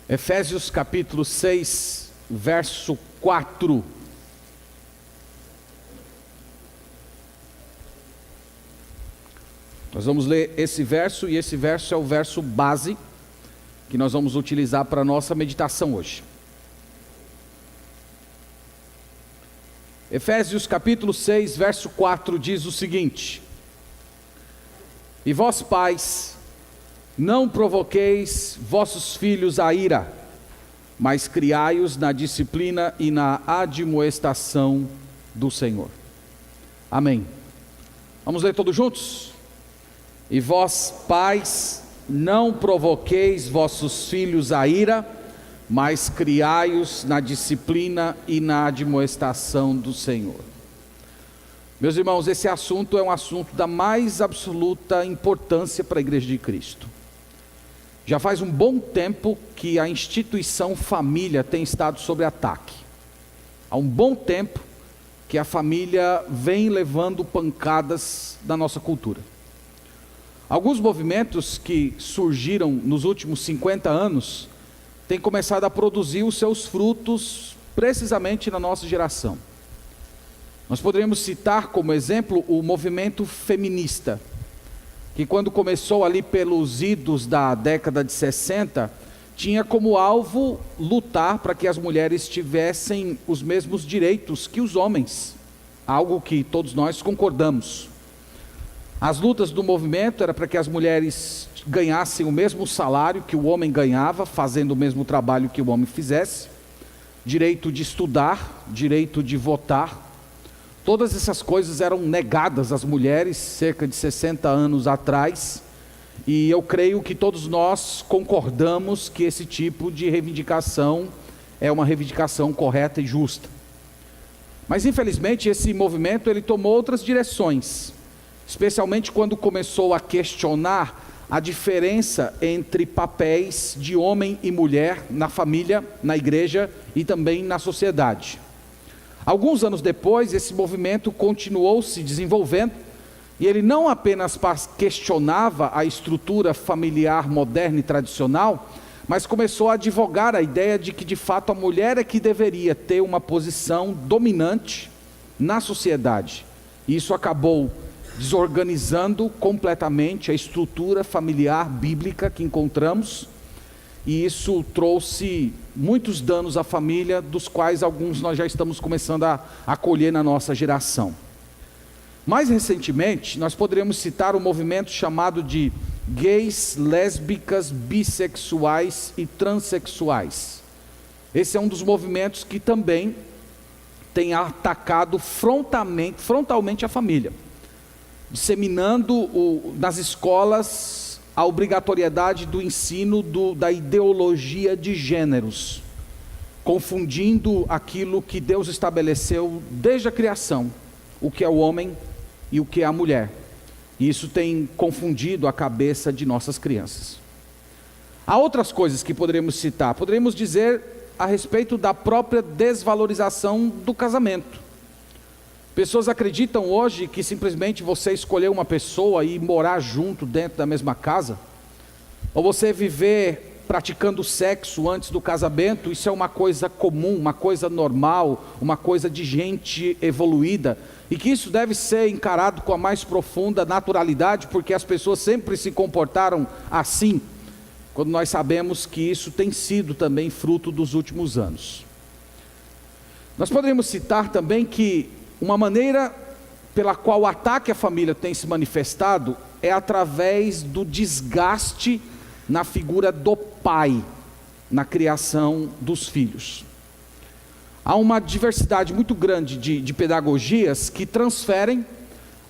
Efésios capítulo 6, verso 4. Nós vamos ler esse verso, e esse verso é o verso base que nós vamos utilizar para a nossa meditação hoje. Efésios capítulo 6, verso 4 diz o seguinte: E vós, pais, não provoqueis vossos filhos a ira, mas criai-os na disciplina e na admoestação do Senhor. Amém. Vamos ler todos juntos? E vós, pais, não provoqueis vossos filhos a ira, mas criai-os na disciplina e na admoestação do Senhor. Meus irmãos, esse assunto é um assunto da mais absoluta importância para a Igreja de Cristo. Já faz um bom tempo que a instituição família tem estado sob ataque. Há um bom tempo que a família vem levando pancadas da nossa cultura. Alguns movimentos que surgiram nos últimos 50 anos têm começado a produzir os seus frutos precisamente na nossa geração. Nós poderíamos citar como exemplo o movimento feminista, que quando começou ali pelos idos da década de 60, tinha como alvo lutar para que as mulheres tivessem os mesmos direitos que os homens, algo que todos nós concordamos. As lutas do movimento era para que as mulheres ganhassem o mesmo salário que o homem ganhava, fazendo o mesmo trabalho que o homem fizesse, direito de estudar, direito de votar. Todas essas coisas eram negadas às mulheres cerca de 60 anos atrás, e eu creio que todos nós concordamos que esse tipo de reivindicação é uma reivindicação correta e justa. Mas infelizmente esse movimento ele tomou outras direções, especialmente quando começou a questionar a diferença entre papéis de homem e mulher na família, na igreja e também na sociedade. Alguns anos depois, esse movimento continuou se desenvolvendo, e ele não apenas questionava a estrutura familiar moderna e tradicional, mas começou a advogar a ideia de que de fato a mulher é que deveria ter uma posição dominante na sociedade. E isso acabou desorganizando completamente a estrutura familiar bíblica que encontramos, e isso trouxe muitos danos à família, dos quais alguns nós já estamos começando a colher na nossa geração. Mais recentemente, nós poderíamos citar um movimento chamado de gays, lésbicas, bissexuais e transexuais. Esse é um dos movimentos que também tem atacado frontalmente a família, disseminando nas escolas a obrigatoriedade do ensino da ideologia de gêneros, confundindo aquilo que Deus estabeleceu desde a criação, o que é o homem e o que é a mulher. E isso tem confundido a cabeça de nossas crianças. Há outras coisas que poderíamos citar. Poderíamos dizer a respeito da própria desvalorização do casamento. Pessoas acreditam hoje que simplesmente você escolher uma pessoa e morar junto dentro da mesma casa, ou você viver praticando sexo antes do casamento, isso é uma coisa comum, uma coisa normal, uma coisa de gente evoluída, e que isso deve ser encarado com a mais profunda naturalidade, porque as pessoas sempre se comportaram assim, quando nós sabemos que isso tem sido também fruto dos últimos anos. Nós poderíamos citar também que uma maneira pela qual o ataque à família tem se manifestado é através do desgaste na figura do pai, na criação dos filhos. Há uma diversidade muito grande de pedagogias que transferem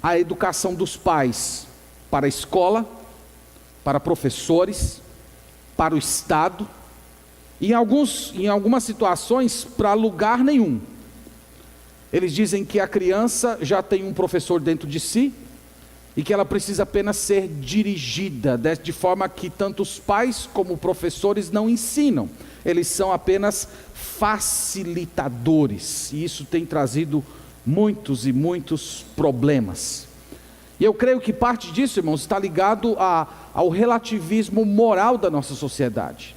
a educação dos pais para a escola, para professores, para o Estado, e em algumas situações para lugar nenhum. Eles dizem que a criança já tem um professor dentro de si e que ela precisa apenas ser dirigida, de forma que tanto os pais como professores não ensinam, eles são apenas facilitadores, e isso tem trazido muitos e muitos problemas. E eu creio que parte disso, irmãos, está ligado ao relativismo moral da nossa sociedade.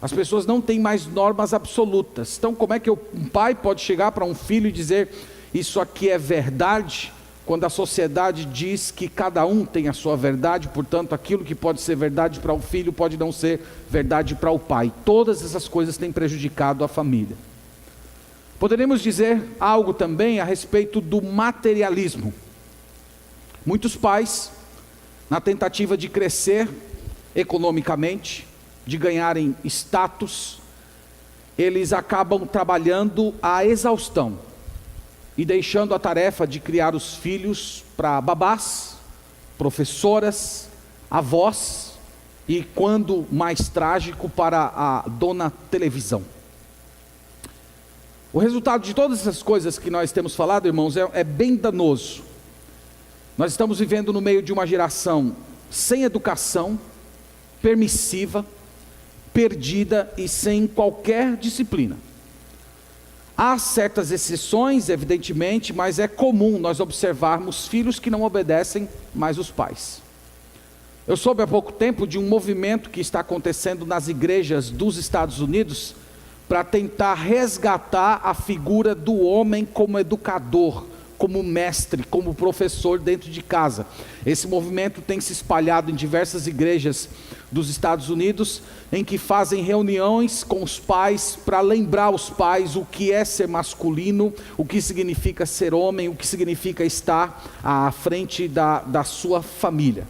As pessoas não têm mais normas absolutas. Então, como é que um pai pode chegar para um filho e dizer: isso aqui é verdade, quando a sociedade diz que cada um tem a sua verdade, portanto, aquilo que pode ser verdade para o filho pode não ser verdade para o pai. Todas essas coisas têm prejudicado a família. Poderíamos dizer algo também a respeito do materialismo. Muitos pais, na tentativa de crescer economicamente, de ganharem status, eles acabam trabalhando à exaustão e deixando a tarefa de criar os filhos para babás, professoras, avós e, quando mais trágico, para a dona televisão. O resultado de todas essas coisas que nós temos falado, irmãos, é bem danoso. Nós estamos vivendo no meio de uma geração sem educação, permissiva, perdida e sem qualquer disciplina. Há certas exceções, evidentemente, mas é comum nós observarmos filhos que não obedecem mais os pais. Eu soube há pouco tempo de um movimento que está acontecendo nas igrejas dos Estados Unidos para tentar resgatar a figura do homem como educador, como mestre, como professor dentro de casa. Esse movimento tem se espalhado em diversas igrejas dos Estados Unidos, em que fazem reuniões com os pais para lembrar os pais o que é ser masculino, o que significa ser homem, o que significa estar à frente da sua família.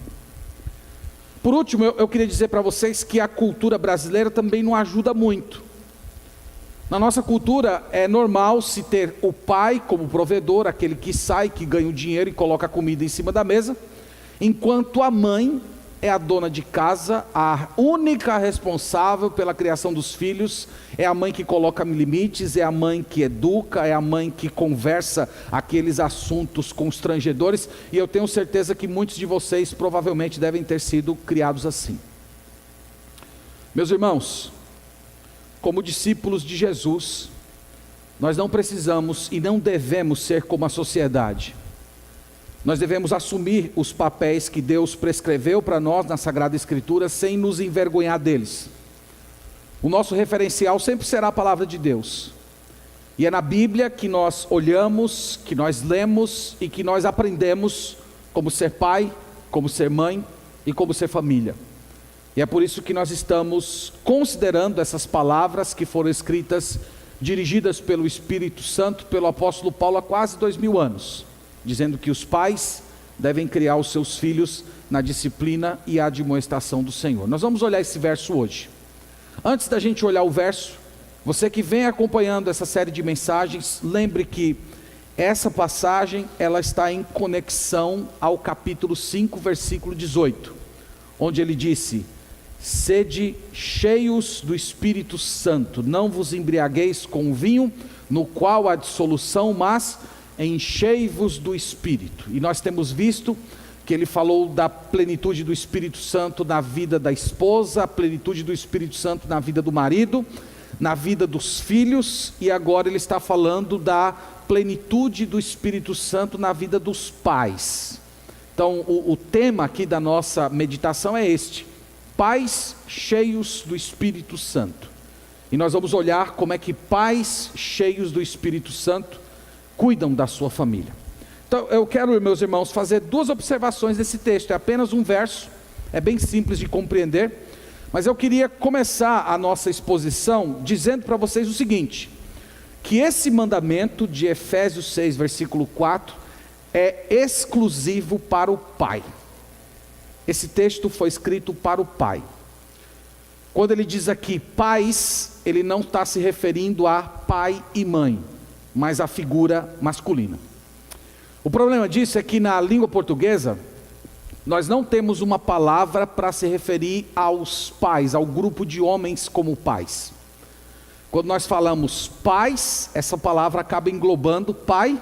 Por último, eu queria dizer para vocês que a cultura brasileira também não ajuda muito. Na nossa cultura é normal se ter o pai como provedor, aquele que sai, que ganha o dinheiro e coloca a comida em cima da mesa, enquanto a mãe é a dona de casa, a única responsável pela criação dos filhos, é a mãe que coloca limites, é a mãe que educa, é a mãe que conversa aqueles assuntos constrangedores, e eu tenho certeza que muitos de vocês provavelmente devem ter sido criados assim. Meus irmãos, como discípulos de Jesus, nós não precisamos e não devemos ser como a sociedade. Nós devemos assumir os papéis que Deus prescreveu para nós na Sagrada Escritura, sem nos envergonhar deles. O nosso referencial sempre será a palavra de Deus. E é na Bíblia que nós olhamos, que nós lemos e que nós aprendemos como ser pai, como ser mãe e como ser família. E é por isso que nós estamos considerando essas palavras que foram escritas, dirigidas pelo Espírito Santo, pelo apóstolo Paulo há quase 2000 anos, dizendo que os pais devem criar os seus filhos na disciplina e admoestação do Senhor. Nós vamos olhar esse verso hoje. Antes da gente olhar o verso, você que vem acompanhando essa série de mensagens, lembre que essa passagem, ela está em conexão ao capítulo 5, versículo 18, onde ele disse: sede cheios do Espírito Santo, não vos embriagueis com o vinho, no qual há dissolução, mas enchei-vos do Espírito. E nós temos visto que ele falou da plenitude do Espírito Santo na vida da esposa, a plenitude do Espírito Santo na vida do marido, na vida dos filhos, e agora ele está falando da plenitude do Espírito Santo na vida dos pais. Então o tema aqui da nossa meditação é este: pais cheios do Espírito Santo. E nós vamos olhar como é que pais cheios do Espírito Santo cuidam da sua família. Então eu quero, meus irmãos, fazer duas observações desse texto. É apenas um verso, é bem simples de compreender, mas eu queria começar a nossa exposição dizendo para vocês o seguinte: que esse mandamento de Efésios 6, versículo 4, é exclusivo para o pai. Esse texto foi escrito para o pai. Quando ele diz aqui pais, ele não está se referindo a pai e mãe, mas a figura masculina. O problema disso é que na língua portuguesa, nós não temos uma palavra para se referir aos pais, ao grupo de homens como pais. Quando nós falamos pais, essa palavra acaba englobando pai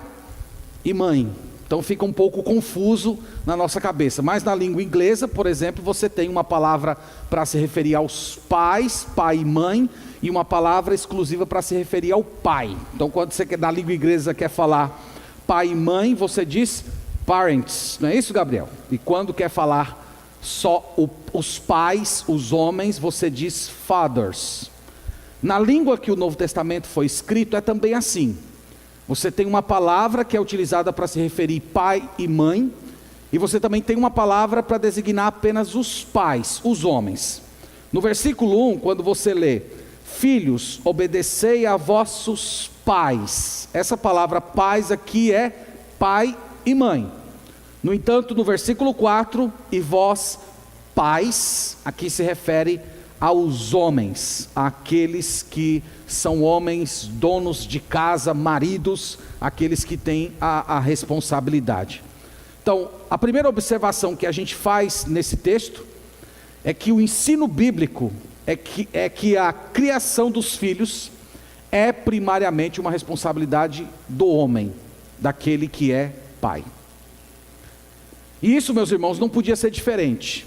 e mãe. Então fica um pouco confuso na nossa cabeça. Mas na língua inglesa, por exemplo, você tem uma palavra para se referir aos pais, pai e mãe, e uma palavra exclusiva para se referir ao pai. Então quando você na língua inglesa quer falar pai e mãe, você diz parents, não é isso, Gabriel? E quando quer falar só os pais, os homens, você diz fathers. Na língua que o Novo Testamento foi escrito é também assim. Você tem uma palavra que é utilizada para se referir pai e mãe, e você também tem uma palavra para designar apenas os pais, os homens. No versículo 1, quando você lê: filhos, obedecei a vossos pais. Essa palavra pais aqui é pai e mãe. No entanto, no versículo 4, e vós pais, aqui se refere aos homens, àqueles que são homens, donos de casa, maridos, aqueles que têm a responsabilidade. Então, a primeira observação que a gente faz nesse texto é que o ensino bíblico é que a criação dos filhos é primariamente uma responsabilidade do homem, daquele que é pai. E isso, meus irmãos, não podia ser diferente.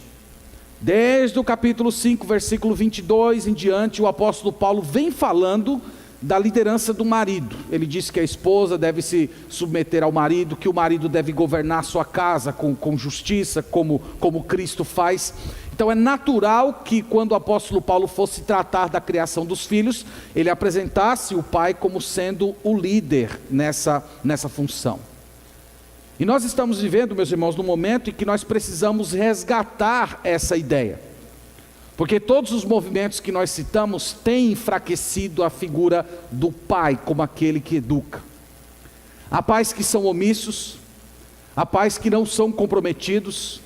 Desde o capítulo 5, versículo 22 em diante, o apóstolo Paulo vem falando da liderança do marido. Ele diz que a esposa deve se submeter ao marido, que o marido deve governar sua casa com justiça, como Cristo faz. Então é natural que quando o apóstolo Paulo fosse tratar da criação dos filhos, ele apresentasse o pai como sendo o líder nessa função. E nós estamos vivendo, meus irmãos, num momento em que nós precisamos resgatar essa ideia. Porque todos os movimentos que nós citamos têm enfraquecido a figura do pai como aquele que educa. Há pais que são omissos, há pais que não são comprometidos,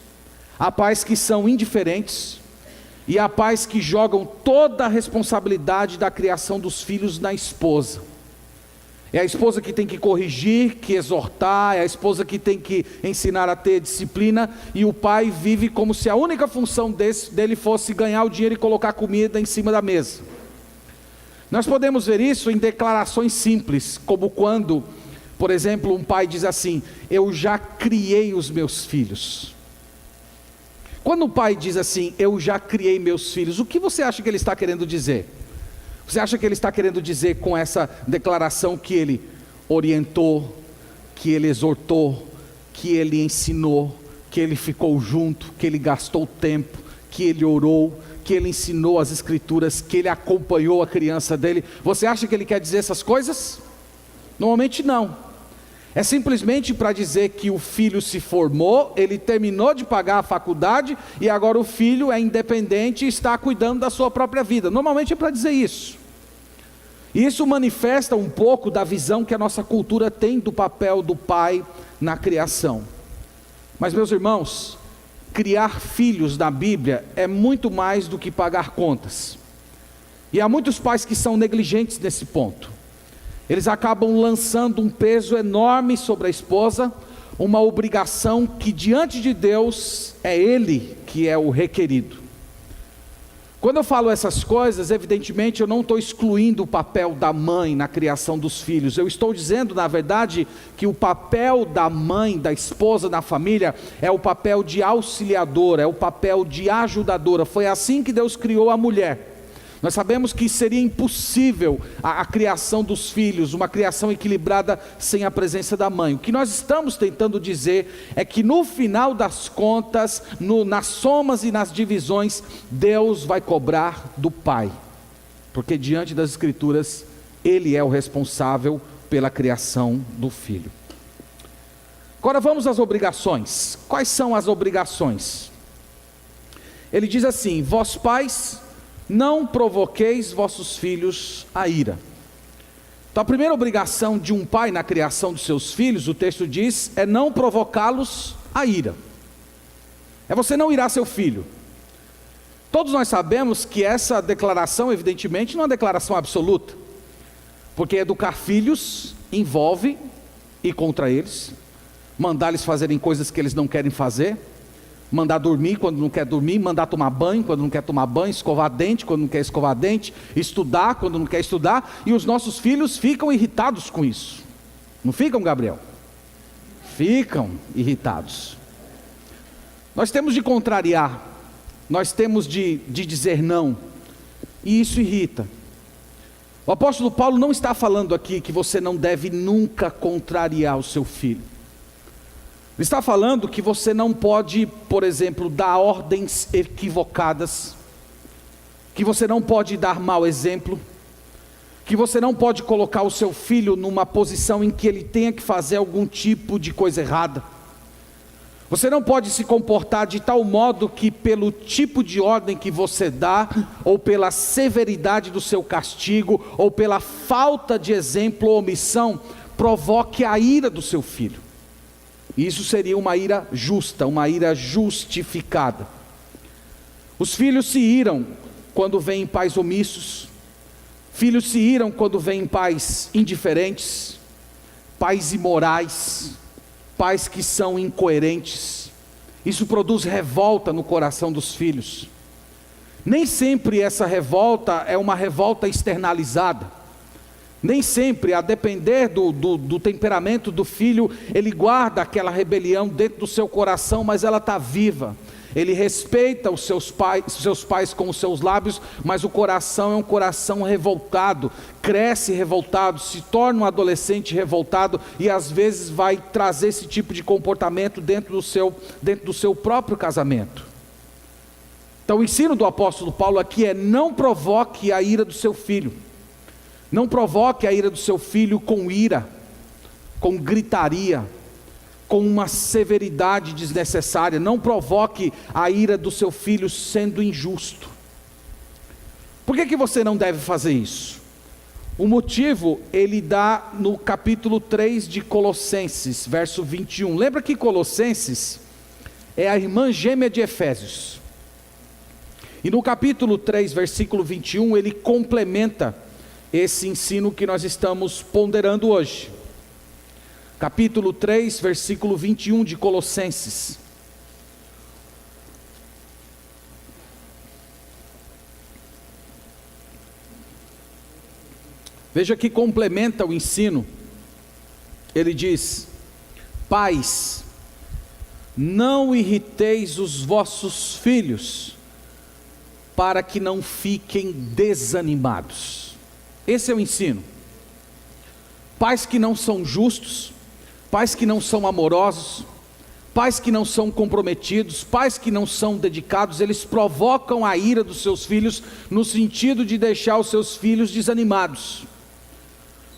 há pais que são indiferentes, e há pais que jogam toda a responsabilidade da criação dos filhos na esposa. É a esposa que tem que corrigir, que exortar, é a esposa que tem que ensinar a ter disciplina, e o pai vive como se a única função dele fosse ganhar o dinheiro e colocar comida em cima da mesa. Nós podemos ver isso em declarações simples, como quando, por exemplo, um pai diz assim: eu já criei os meus filhos. Quando o pai diz assim, eu já criei meus filhos, o que você acha que ele está querendo dizer? Você acha que ele está querendo dizer com essa declaração que ele orientou, que ele exortou, que ele ensinou, que ele ficou junto, que ele gastou tempo, que ele orou, que ele ensinou as escrituras, que ele acompanhou a criança dele? Você acha que ele quer dizer essas coisas? Normalmente não. É simplesmente para dizer que o filho se formou, ele terminou de pagar a faculdade e agora o filho é independente e está cuidando da sua própria vida. Normalmente é para dizer isso. E isso manifesta um pouco da visão que a nossa cultura tem do papel do pai na criação. Mas, meus irmãos, criar filhos na Bíblia é muito mais do que pagar contas. E há muitos pais que são negligentes nesse ponto. Eles acabam lançando um peso enorme sobre a esposa, uma obrigação que diante de Deus é ele que é o requerido. Quando eu falo essas coisas, evidentemente eu não estou excluindo o papel da mãe na criação dos filhos. Eu estou dizendo, na verdade, que o papel da mãe, da esposa na família, é o papel de auxiliadora, é o papel de ajudadora. Foi assim que Deus criou a mulher. Nós sabemos que seria impossível a criação dos filhos, uma criação equilibrada sem a presença da mãe. O que nós estamos tentando dizer é que no final das contas, nas somas e nas divisões, Deus vai cobrar do pai. Porque diante das escrituras, ele é o responsável pela criação do filho. Agora vamos às obrigações. Quais são as obrigações? Ele diz assim: vós pais, não provoqueis vossos filhos a ira. Então a primeira obrigação de um pai na criação dos seus filhos, o texto diz, é não provocá-los a ira. É você não irar seu filho. Todos nós sabemos que essa declaração, evidentemente, não é uma declaração absoluta, porque educar filhos envolve ir contra eles, mandar eles fazerem coisas que eles não querem fazer, mandar dormir quando não quer dormir, mandar tomar banho quando não quer tomar banho, escovar dente quando não quer escovar dente, estudar quando não quer estudar, e os nossos filhos ficam irritados com isso. Não ficam, Gabriel? Ficam irritados. Nós temos de contrariar, nós temos de dizer não, e isso irrita. O apóstolo Paulo não está falando aqui que você não deve nunca contrariar o seu filho. Ele está falando que você não pode, por exemplo, dar ordens equivocadas, que você não pode dar mau exemplo, que você não pode colocar o seu filho numa posição em que ele tenha que fazer algum tipo de coisa errada. Você não pode se comportar de tal modo que, pelo tipo de ordem que você dá, ou pela severidade do seu castigo, ou pela falta de exemplo ou omissão, provoque a ira do seu filho. Isso seria uma ira justa, uma ira justificada. Os filhos se iram quando veem pais omissos. Filhos se iram quando veem pais indiferentes, pais imorais, pais que são incoerentes. Isso produz revolta no coração dos filhos. Nem sempre essa revolta é uma revolta externalizada. Nem sempre, a depender do temperamento do filho, ele guarda aquela rebelião dentro do seu coração, mas ela está viva. Ele respeita os seus pais com os seus lábios, mas o coração é um coração revoltado, cresce revoltado, se torna um adolescente revoltado e às vezes vai trazer esse tipo de comportamento dentro do seu próprio casamento. Então o ensino do apóstolo Paulo aqui é: não provoque a ira do seu filho. Não provoque a ira do seu filho com ira, com gritaria, com uma severidade desnecessária. Não provoque a ira do seu filho sendo injusto. Por que você não deve fazer isso? O motivo ele dá no capítulo 3 de Colossenses, verso 21. Lembra que Colossenses é a irmã gêmea de Efésios. E no capítulo 3, versículo 21, ele complementa esse ensino que nós estamos ponderando hoje. Capítulo 3, versículo 21 de Colossenses. Veja que complementa o ensino. Ele diz: pais, não irriteis os vossos filhos, para que não fiquem desanimados. Esse é o ensino. Pais que não são justos, pais que não são amorosos, pais que não são comprometidos, pais que não são dedicados, eles provocam a ira dos seus filhos, no sentido de deixar os seus filhos desanimados.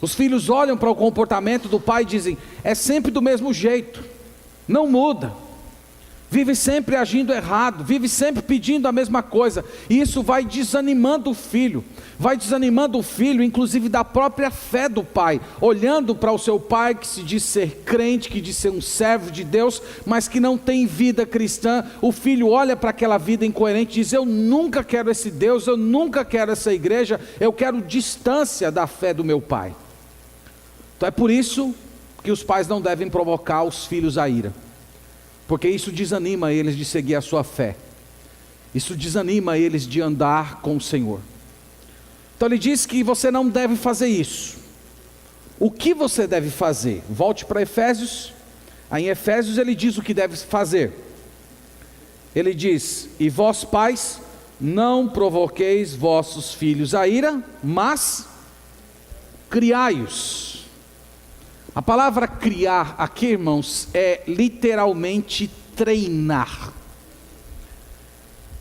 Os filhos olham para o comportamento do pai e dizem: é sempre do mesmo jeito, não muda, vive sempre agindo errado, vive sempre pedindo a mesma coisa. E isso vai desanimando o filho, inclusive da própria fé do pai, olhando para o seu pai que se diz ser crente, que diz ser um servo de Deus, mas que não tem vida cristã. O filho olha para aquela vida incoerente e diz: eu nunca quero esse Deus, eu nunca quero essa igreja, eu quero distância da fé do meu pai. Então é por isso que os pais não devem provocar os filhos à ira, porque isso desanima eles de seguir a sua fé, isso desanima eles de andar com o Senhor. Então ele diz que você não deve fazer isso. O que você deve fazer? Volte para Efésios. Aí em Efésios ele diz o que deve fazer. Ele diz: e vós pais, não provoqueis vossos filhos à ira, mas criai-os. A palavra criar aqui, irmãos, é literalmente treinar.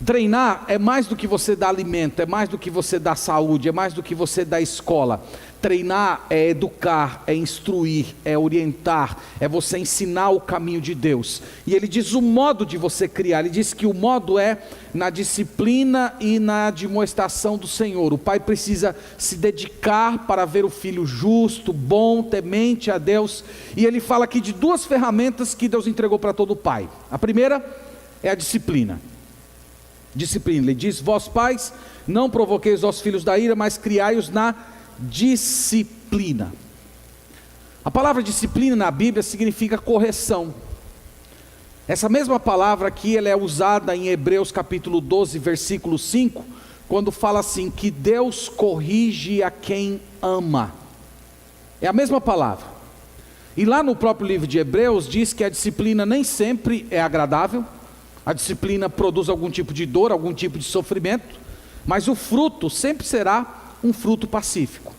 Treinar é mais do que você dar alimento, é mais do que você dar saúde, é mais do que você dar escola. Treinar é educar, é instruir, é orientar, é você ensinar o caminho de Deus. E ele diz o modo de você criar, ele diz que o modo é na disciplina e na admoestação do Senhor. O pai precisa se dedicar para ver o filho justo, bom, temente a Deus. E ele fala aqui de duas ferramentas que Deus entregou para todo pai. A primeira é a disciplina. Ele diz: vós pais, não provoqueis os vossos filhos da ira, mas criai-os na disciplina. A palavra disciplina na Bíblia significa correção. Essa mesma palavra aqui, ela é usada em Hebreus capítulo 12, versículo 5, quando fala assim, que Deus corrige a quem ama. É a mesma palavra. E lá no próprio livro de Hebreus diz que a disciplina nem sempre é agradável. A disciplina produz algum tipo de dor, algum tipo de sofrimento, mas o fruto sempre será um fruto pacífico.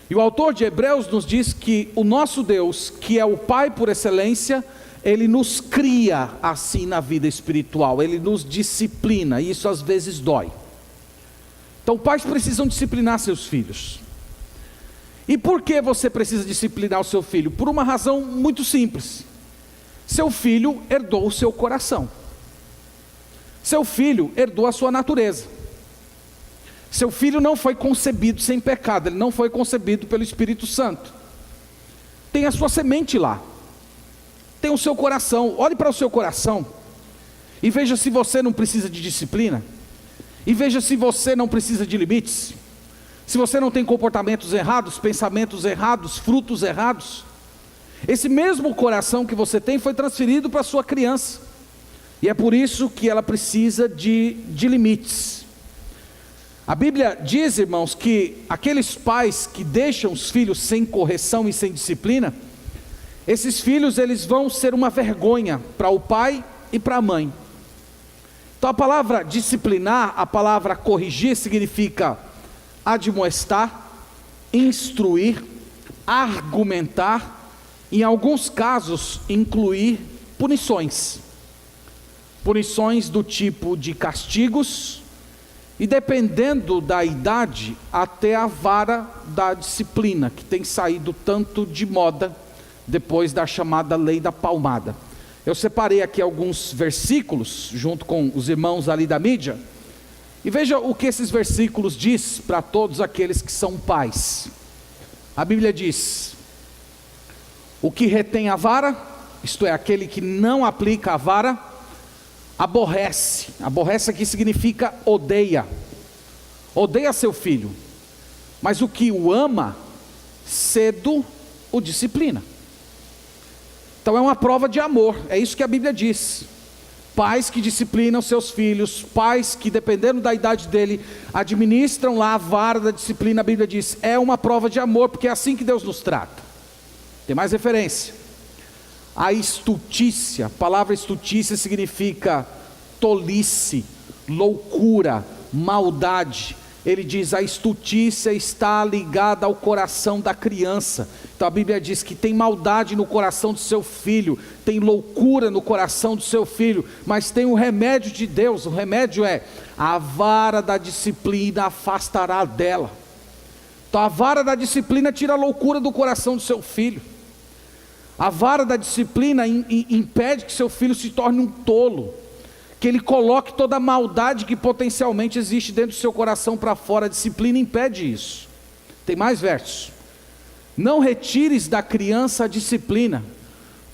E o autor de Hebreus nos diz que o nosso Deus, que é o Pai por excelência, Ele nos cria assim na vida espiritual, Ele nos disciplina, e isso às vezes dói. Então pais precisam disciplinar seus filhos. E por que você precisa disciplinar o seu filho? Por uma razão muito simples. Seu filho herdou o seu coração. Seu filho herdou a sua natureza. Seu filho não foi concebido sem pecado, ele não foi concebido pelo Espírito Santo. Tem a sua semente lá. Tem o seu coração. Olhe para o seu coração e veja se você não precisa de disciplina. E veja se você não precisa de limites. Se você não tem comportamentos errados, pensamentos errados, frutos errados. Esse mesmo coração que você tem foi transferido para a sua criança. E é por isso que ela precisa de limites. A Bíblia diz, irmãos, que aqueles pais que deixam os filhos sem correção e sem disciplina, esses filhos eles vão ser uma vergonha para o pai e para a mãe. Então a palavra disciplinar, a palavra corrigir significa admoestar, instruir, argumentar, em alguns casos incluir punições. Punições do tipo de castigos e, dependendo da idade, até a vara da disciplina, que tem saído tanto de moda depois da chamada lei da palmada. Eu separei aqui alguns versículos junto com os irmãos ali da mídia, e veja o que esses versículos diz para todos aqueles que são pais. A Bíblia diz: o que retém a vara, isto é, aquele que não aplica a vara, aborrece. Aborrece aqui significa odeia. Odeia seu filho. Mas o que o ama, cedo o disciplina. Então é uma prova de amor, é isso que a Bíblia diz. Pais que disciplinam seus filhos, pais que, dependendo da idade dele, administram lá a vara da disciplina, a Bíblia diz, é uma prova de amor, porque é assim que Deus nos trata. Tem mais referência. A estultícia, a palavra estultícia significa tolice, loucura, maldade. Ele diz, a estultícia está ligada ao coração da criança. Então a Bíblia diz que tem maldade no coração do seu filho, tem loucura no coração do seu filho, mas tem o remédio de Deus. O remédio é, a vara da disciplina afastará dela. Então a vara da disciplina tira a loucura do coração do seu filho. A vara da disciplina impede que seu filho se torne um tolo, que ele coloque toda a maldade que potencialmente existe dentro do seu coração para fora. A disciplina impede isso. Tem mais versos. Não retires da criança a disciplina,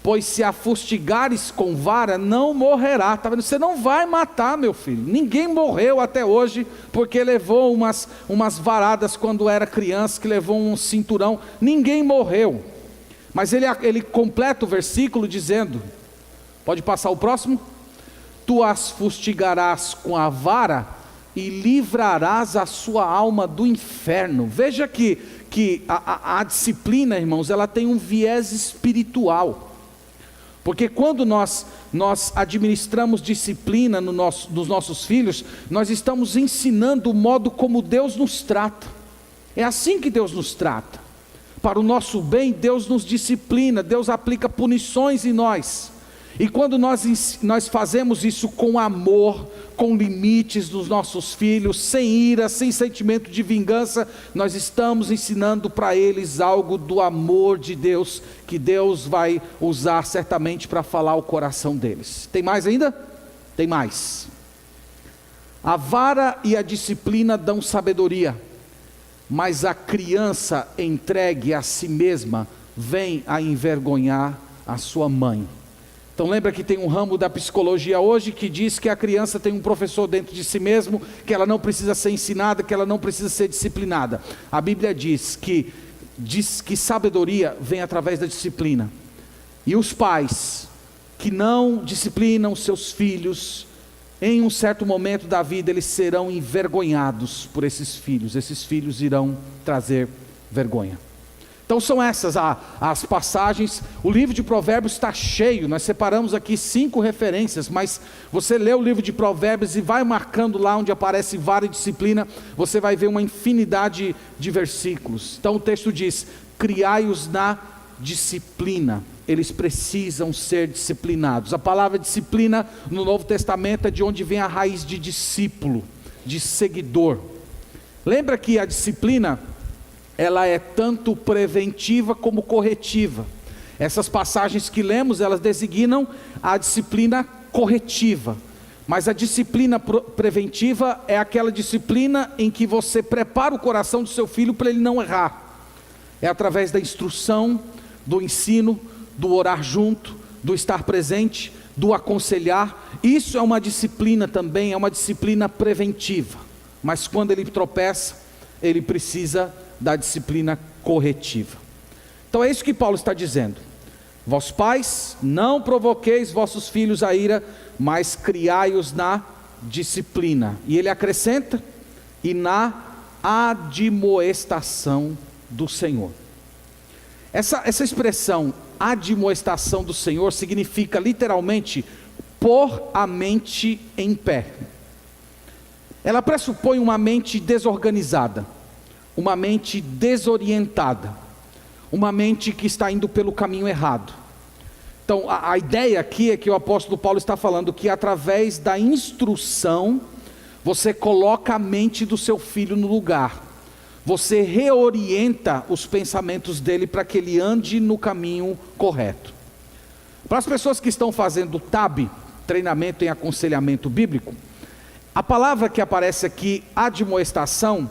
pois se a fustigares com vara, não morrerá. Tá vendo? Você não vai matar, meu filho. Ninguém morreu até hoje porque levou umas varadas quando era criança, que levou um cinturão. Ninguém morreu. Mas ele completa o versículo dizendo, pode passar o próximo? Tu as fustigarás com a vara e livrarás a sua alma do inferno. Veja que a disciplina, irmãos, ela tem um viés espiritual. Porque quando nós administramos disciplina nos nossos filhos, nós estamos ensinando o modo como Deus nos trata. É assim que Deus nos trata. Para o nosso bem, Deus nos disciplina, Deus aplica punições em nós. E quando nós fazemos isso com amor, com limites dos nossos filhos, sem ira, sem sentimento de vingança, nós estamos ensinando para eles algo do amor de Deus, que Deus vai usar certamente para falar ao coração deles. Tem mais ainda? Tem mais. A vara e a disciplina dão sabedoria, mas a criança entregue a si mesma vem a envergonhar a sua mãe. Então lembra que tem um ramo da psicologia hoje que diz que a criança tem um professor dentro de si mesmo, que ela não precisa ser ensinada, que ela não precisa ser disciplinada. A Bíblia diz que sabedoria vem através da disciplina. E os pais que não disciplinam seus filhos, em um certo momento da vida eles serão envergonhados por esses filhos irão trazer vergonha. Então são essas as passagens. O livro de Provérbios está cheio, nós separamos aqui 5 referências, mas você lê o livro de Provérbios e vai marcando lá onde aparece vara e disciplina, você vai ver uma infinidade de versículos. Então o texto diz, criai-os na disciplina, eles precisam ser disciplinados. A palavra disciplina no Novo Testamento é de onde vem a raiz de discípulo, de seguidor. Lembra que a disciplina ela é tanto preventiva como corretiva. Essas passagens que lemos, elas designam a disciplina corretiva. Mas a disciplina preventiva é aquela disciplina em que você prepara o coração do seu filho para ele não errar. É através da instrução, do ensino, do orar junto, do estar presente, do aconselhar. Isso é uma disciplina também, é uma disciplina preventiva. Mas quando ele tropeça, ele precisa da disciplina corretiva. Então é isso que Paulo está dizendo. Vós pais, não provoqueis vossos filhos a ira, mas criai-os na disciplina. E ele acrescenta, e na admoestação do Senhor. Essa expressão, admoestação do Senhor, significa literalmente, pôr a mente em pé. Ela pressupõe uma mente desorganizada, uma mente desorientada, uma mente que está indo pelo caminho errado. Então a ideia aqui é que o apóstolo Paulo está falando que através da instrução, você coloca a mente do seu filho no lugar, você reorienta os pensamentos dele para que ele ande no caminho correto. Para as pessoas que estão fazendo TAB, treinamento em aconselhamento bíblico, a palavra que aparece aqui, admoestação,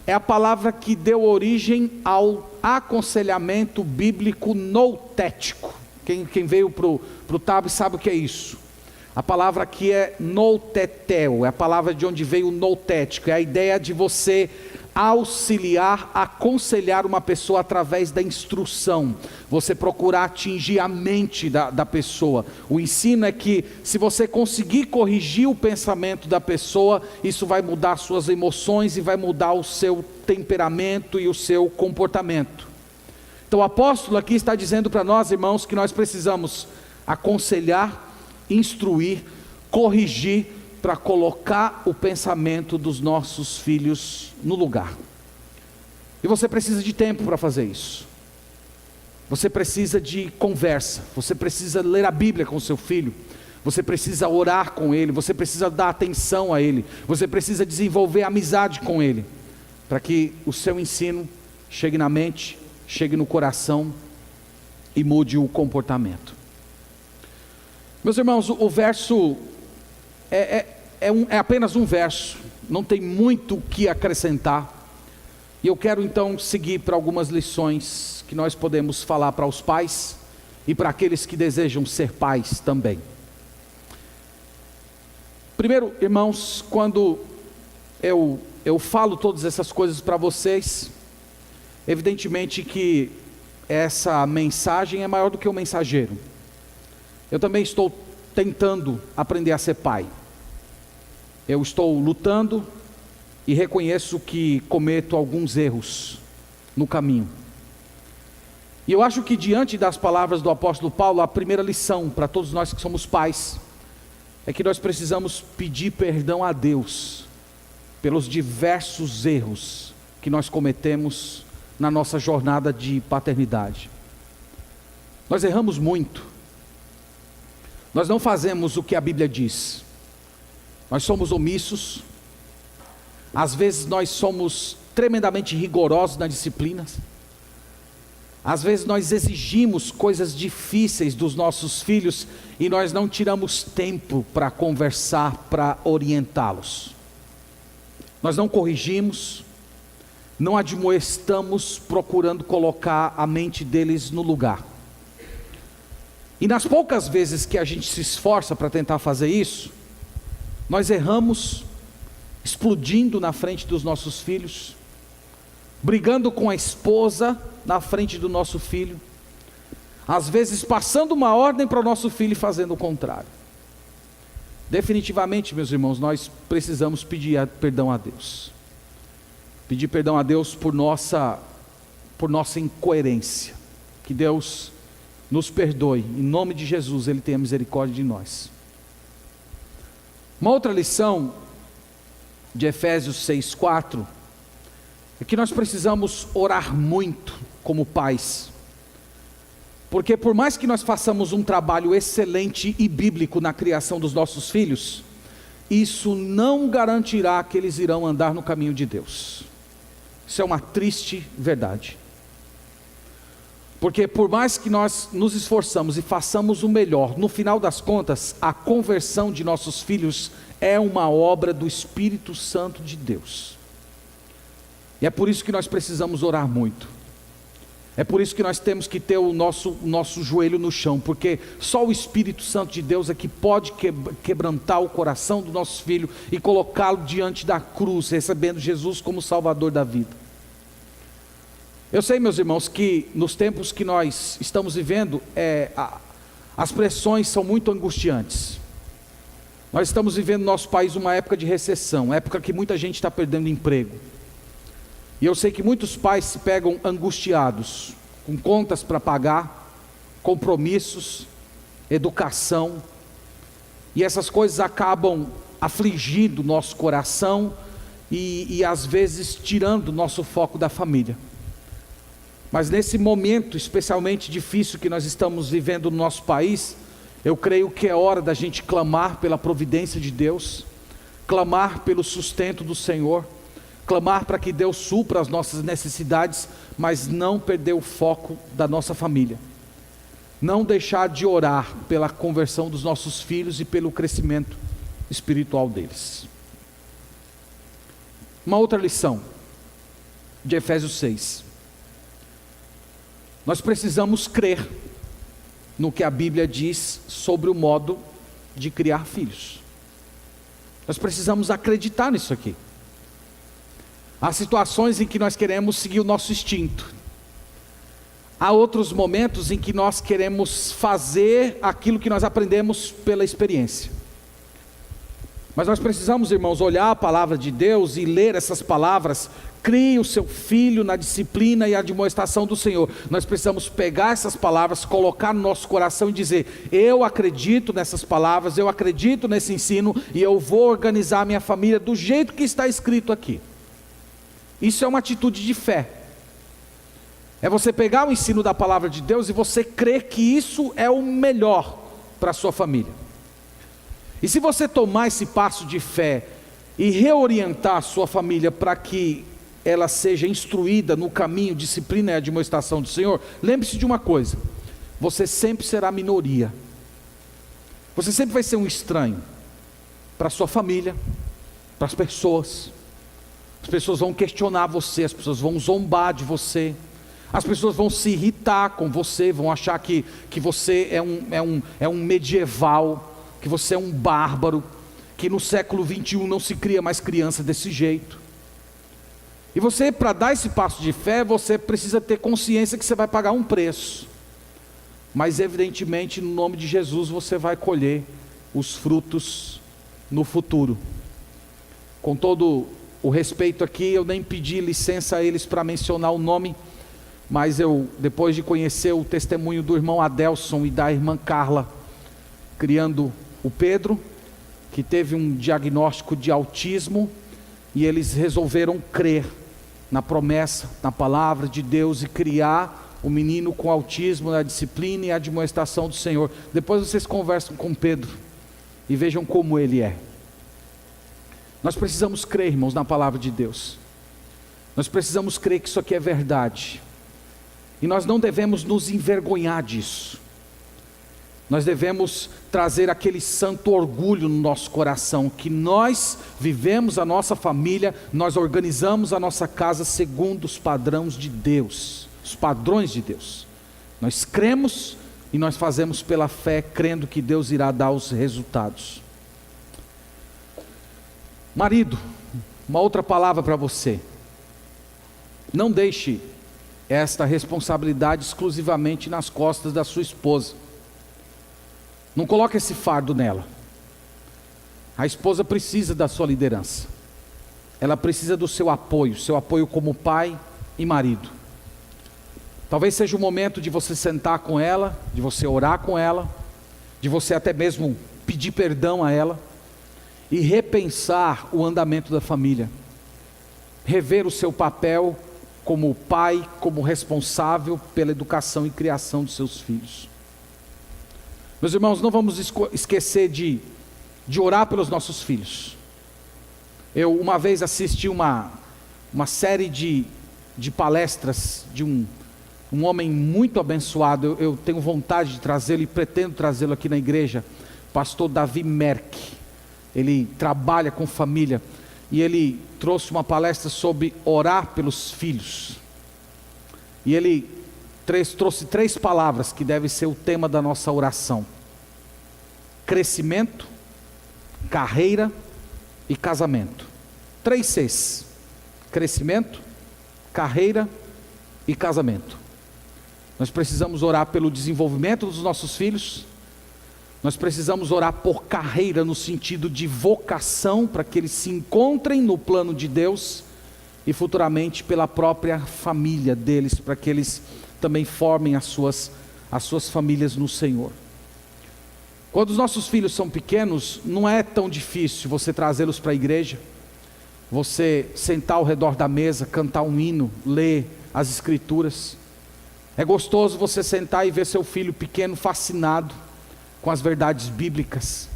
é a palavra que deu origem ao aconselhamento bíblico noutético. Quem veio para o TAB sabe o que é isso. A palavra aqui é noutetel, é a palavra de onde veio o noutético, é a ideia de você auxiliar, aconselhar uma pessoa através da instrução, você procurar atingir a mente da pessoa. O ensino é que se você conseguir corrigir o pensamento da pessoa, isso vai mudar suas emoções e vai mudar o seu temperamento e o seu comportamento. Então o apóstolo aqui está dizendo para nós, irmãos, que nós precisamos aconselhar, instruir, corrigir, para colocar o pensamento dos nossos filhos no lugar. E você precisa de tempo para fazer isso. Você precisa de conversa, você precisa ler a Bíblia com o seu filho, você precisa orar com ele, você precisa dar atenção a ele, você precisa desenvolver amizade com ele, para que o seu ensino chegue na mente, chegue no coração e mude o comportamento. Meus irmãos, o verso é apenas um verso, não tem muito o que acrescentar, e eu quero então seguir para algumas lições que nós podemos falar para os pais, e para aqueles que desejam ser pais também. Primeiro, irmãos, quando eu falo todas essas coisas para vocês, evidentemente que essa mensagem é maior do que o mensageiro. Eu também estou tentando aprender a ser pai. Eu estou lutando e reconheço que cometo alguns erros no caminho. E eu acho que diante das palavras do apóstolo Paulo, a primeira lição para todos nós que somos pais, é que nós precisamos pedir perdão a Deus, pelos diversos erros que nós cometemos na nossa jornada de paternidade. Nós erramos muito, nós não fazemos o que a Bíblia diz, nós somos omissos, às vezes nós somos tremendamente rigorosos nas disciplinas, às vezes nós exigimos coisas difíceis dos nossos filhos e nós não tiramos tempo para conversar, para orientá-los. Nós não corrigimos, não admoestamos procurando colocar a mente deles no lugar. E nas poucas vezes que a gente se esforça para tentar fazer isso, nós erramos, explodindo na frente dos nossos filhos, brigando com a esposa na frente do nosso filho, às vezes passando uma ordem para o nosso filho e fazendo o contrário. Definitivamente, meus irmãos, nós precisamos pedir perdão a Deus. Pedir perdão a Deus por nossa incoerência. Que Deus nos perdoe, em nome de Jesus, Ele tenha misericórdia de nós. Uma outra lição de Efésios 6:4 é que nós precisamos orar muito como pais, porque por mais que nós façamos um trabalho excelente e bíblico na criação dos nossos filhos, isso não garantirá que eles irão andar no caminho de Deus. Isso é uma triste verdade. Porque por mais que nós nos esforçamos e façamos o melhor, no final das contas, a conversão de nossos filhos é uma obra do Espírito Santo de Deus. E é por isso que nós precisamos orar muito. É por isso que nós temos que ter o nosso joelho no chão, porque só o Espírito Santo de Deus é que pode quebrantar o coração do nosso filho e colocá-lo diante da cruz, recebendo Jesus como Salvador da vida. Eu sei, meus irmãos, que nos tempos que nós estamos vivendo, as pressões são muito angustiantes. Nós estamos vivendo no nosso país uma época de recessão, época que muita gente está perdendo emprego. E eu sei que muitos pais se pegam angustiados, com contas para pagar, compromissos, educação, e essas coisas acabam afligindo o nosso coração e às vezes tirando o nosso foco da família. Mas nesse momento especialmente difícil que nós estamos vivendo no nosso país, eu creio que é hora da gente clamar pela providência de Deus, clamar pelo sustento do Senhor, clamar para que Deus supra as nossas necessidades, mas não perder o foco da nossa família. Não deixar de orar pela conversão dos nossos filhos e pelo crescimento espiritual deles. Uma outra lição de Efésios 6. Nós precisamos crer no que a Bíblia diz sobre o modo de criar filhos. Nós precisamos acreditar nisso aqui. Há situações em que nós queremos seguir o nosso instinto. Há outros momentos em que nós queremos fazer aquilo que nós aprendemos pela experiência. Mas nós precisamos, irmãos, olhar a palavra de Deus e ler essas palavras. Crie o seu filho na disciplina e admoestação do Senhor. Nós precisamos pegar essas palavras, colocar no nosso coração e dizer: eu acredito nessas palavras, eu acredito nesse ensino e eu vou organizar a minha família do jeito que está escrito aqui. Isso é uma atitude de fé. É você pegar o ensino da palavra de Deus e você crer que isso é o melhor para a sua família. E se você tomar esse passo de fé e reorientar a sua família para que ela seja instruída no caminho, disciplina e admoestação do Senhor, lembre-se de uma coisa: você sempre será minoria. Você sempre vai ser um estranho para a sua família, para as pessoas. As pessoas vão questionar você, as pessoas vão zombar de você, as pessoas vão se irritar com você, vão achar que você é um medieval, que você é um bárbaro, que no século 21 não se cria mais criança desse jeito. E você, para dar esse passo de fé, você precisa ter consciência que você vai pagar um preço. Mas evidentemente, no nome de Jesus, você vai colher os frutos no futuro. Com todo o respeito aqui, eu nem pedi licença a eles para mencionar o nome, mas eu, depois de conhecer o testemunho do irmão Adelson e da irmã Carla, criando o Pedro, que teve um diagnóstico de autismo, e eles resolveram crer na promessa, na palavra de Deus e criar o menino com autismo na disciplina e admoestação do Senhor. Depois vocês conversam com Pedro e vejam como ele é. Nós precisamos crer, irmãos, na palavra de Deus. Nós precisamos crer que isso aqui é verdade. E nós não devemos nos envergonhar disso. Nós devemos trazer aquele santo orgulho no nosso coração, que nós vivemos a nossa família, nós organizamos a nossa casa segundo os padrões de Deus, os padrões de Deus. Nós cremos e nós fazemos pela fé, crendo que Deus irá dar os resultados. Marido, uma outra palavra para você: não deixe esta responsabilidade exclusivamente nas costas da sua esposa. Não coloque esse fardo nela. A esposa precisa da sua liderança. Ela precisa do seu apoio como pai e marido. Talvez seja o momento de você sentar com ela, de você orar com ela, de você até mesmo pedir perdão a ela e repensar o andamento da família. Rever o seu papel como pai, como responsável pela educação e criação dos seus filhos. Meus irmãos, não vamos esquecer de orar pelos nossos filhos. Eu uma vez assisti uma uma série de palestras de um homem muito abençoado. Eu tenho vontade de trazê-lo e pretendo trazê-lo aqui na igreja, pastor Davi Merck. Ele trabalha com família e ele trouxe uma palestra sobre orar pelos filhos. E ele trouxe 3 palavras que devem ser o tema da nossa oração: crescimento, carreira e casamento. 3 Cs: crescimento, carreira e casamento. Nós precisamos orar pelo desenvolvimento dos nossos filhos. Nós precisamos orar por carreira no sentido de vocação, para que eles se encontrem no plano de Deus, e futuramente pela própria família deles, para que eles também formem as suas famílias no Senhor. Quando os nossos filhos são pequenos, não é tão difícil você trazê-los para a igreja, você sentar ao redor da mesa, cantar um hino, ler as escrituras. É gostoso você sentar e ver seu filho pequeno fascinado com as verdades bíblicas,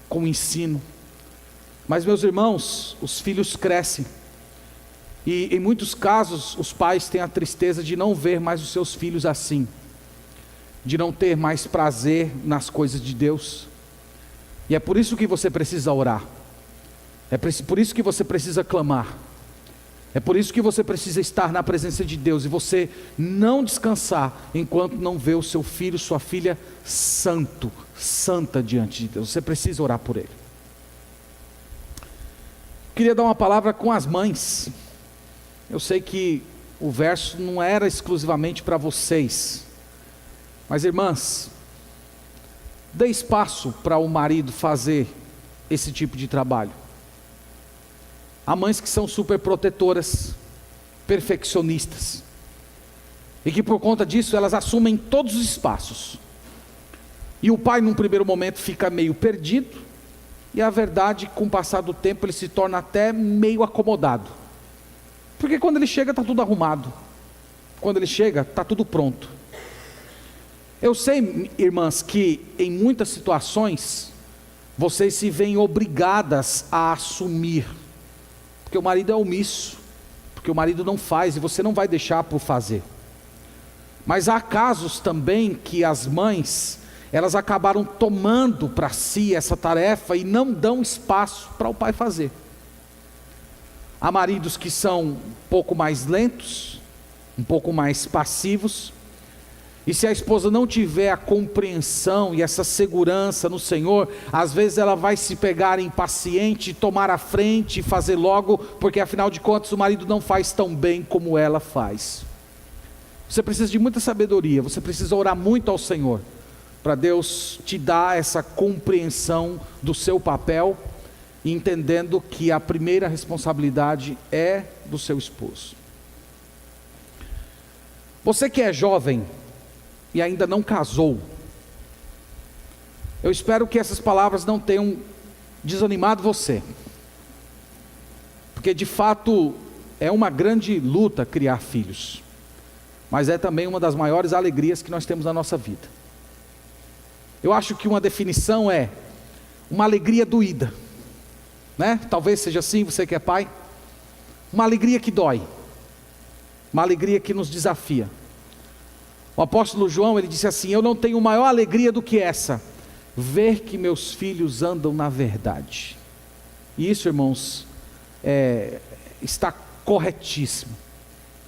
com o ensino. Mas, meus irmãos, os filhos crescem, e em muitos casos os pais têm a tristeza de não ver mais os seus filhos assim, de não ter mais prazer nas coisas de Deus. E é por isso que você precisa orar, é por isso que você precisa clamar, é por isso que você precisa estar na presença de Deus, e você não descansar enquanto não vê o seu filho, sua filha santa diante de Deus. Você precisa orar por ele. Queria dar uma palavra com as mães. Eu sei que o verso não era exclusivamente para vocês, mas irmãs, dê espaço para o marido fazer esse tipo de trabalho. Há mães que são super protetoras, perfeccionistas, e que por conta disso elas assumem todos os espaços. E o pai num primeiro momento fica meio perdido, e a verdade, com o passar do tempo, ele se torna até meio acomodado. Porque quando ele chega está tudo arrumado, quando ele chega está tudo pronto. Eu sei, irmãs, que em muitas situações vocês se veem obrigadas a assumir, porque o marido é omisso, porque o marido não faz e você não vai deixar por fazer. Mas há casos também que as mães, elas acabaram tomando para si essa tarefa e não dão espaço para o pai fazer. Há maridos que são um pouco mais lentos, um pouco mais passivos, e se a esposa não tiver a compreensão e essa segurança no Senhor, às vezes ela vai se pegar impaciente, tomar a frente e fazer logo, porque afinal de contas o marido não faz tão bem como ela faz. Você precisa de muita sabedoria, você precisa orar muito ao Senhor, para Deus te dar essa compreensão do seu papel, entendendo que a primeira responsabilidade é do seu esposo. Você que é jovem e ainda não casou, eu espero que essas palavras não tenham desanimado você, porque de fato é uma grande luta criar filhos, mas é também uma das maiores alegrias que nós temos na nossa vida. Eu acho que uma definição é uma alegria doída, né? Talvez seja assim, você que é pai, uma alegria que dói, uma alegria que nos desafia. O apóstolo João, ele disse assim: eu não tenho maior alegria do que essa, ver que meus filhos andam na verdade. E isso, irmãos, está corretíssimo,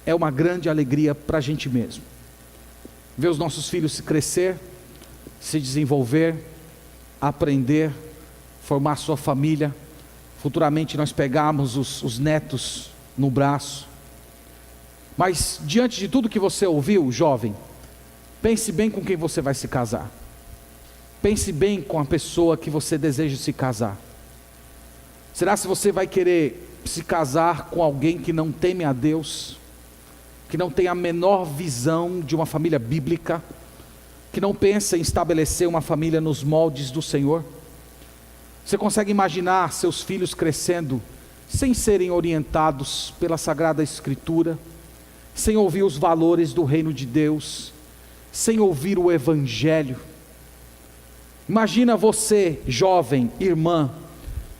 é uma grande alegria para a gente mesmo, ver os nossos filhos se crescer, se desenvolver, aprender, formar sua família, futuramente nós pegarmos os netos no braço. Mas diante de tudo que você ouviu, jovem, pense bem com quem você vai se casar, pense bem com a pessoa que você deseja se casar. Será se você vai querer se casar com alguém que não teme a Deus, que não tem a menor visão de uma família bíblica, que não pensa em estabelecer uma família nos moldes do Senhor? Você consegue imaginar seus filhos crescendo sem serem orientados pela Sagrada Escritura, sem ouvir os valores do reino de Deus, sem ouvir o Evangelho? Imagina você, jovem, irmã,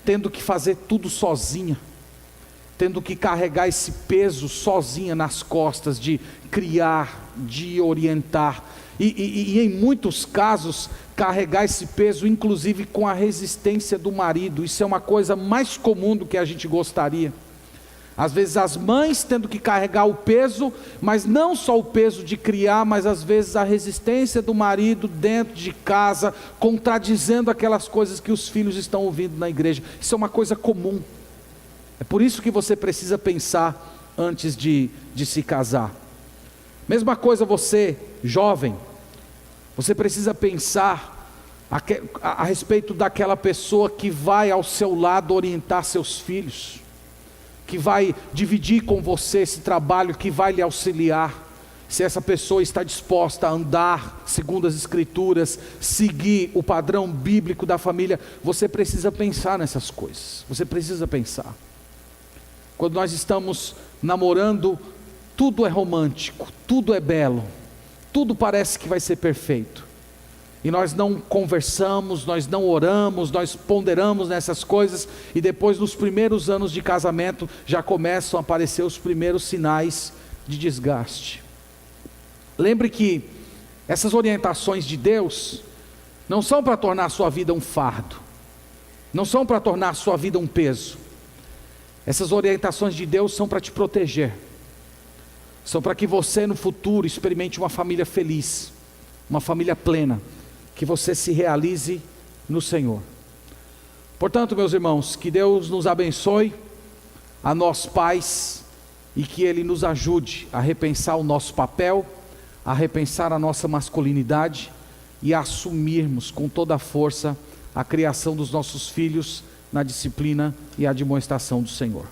tendo que fazer tudo sozinha, tendo que carregar esse peso sozinha nas costas, de criar, de orientar, e em muitos casos, carregar esse peso, inclusive com a resistência do marido. Isso é uma coisa mais comum do que a gente gostaria. Às vezes as mães tendo que carregar o peso, mas não só o peso de criar, mas às vezes a resistência do marido dentro de casa, contradizendo aquelas coisas que os filhos estão ouvindo na igreja. Isso é uma coisa comum. É por isso que você precisa pensar antes de se casar. Mesma coisa você, jovem, você precisa pensar a respeito daquela pessoa que vai ao seu lado orientar seus filhos, que vai dividir com você esse trabalho, que vai lhe auxiliar. Se essa pessoa está disposta a andar segundo as Escrituras, seguir o padrão bíblico da família, você precisa pensar nessas coisas. Você precisa pensar. Quando nós estamos namorando, tudo é romântico, tudo é belo, tudo parece que vai ser perfeito. E nós não conversamos, nós não oramos, nós ponderamos nessas coisas, e depois nos primeiros anos de casamento já começam a aparecer os primeiros sinais de desgaste. Lembre que essas orientações de Deus não são para tornar a sua vida um fardo, não são para tornar a sua vida um peso. Essas orientações de Deus são para te proteger, são para que você no futuro experimente uma família feliz, uma família plena, que você se realize no Senhor. Portanto, meus irmãos, que Deus nos abençoe, a nós pais, e que Ele nos ajude a repensar o nosso papel, a repensar a nossa masculinidade e a assumirmos com toda a força a criação dos nossos filhos na disciplina e admoestação do Senhor.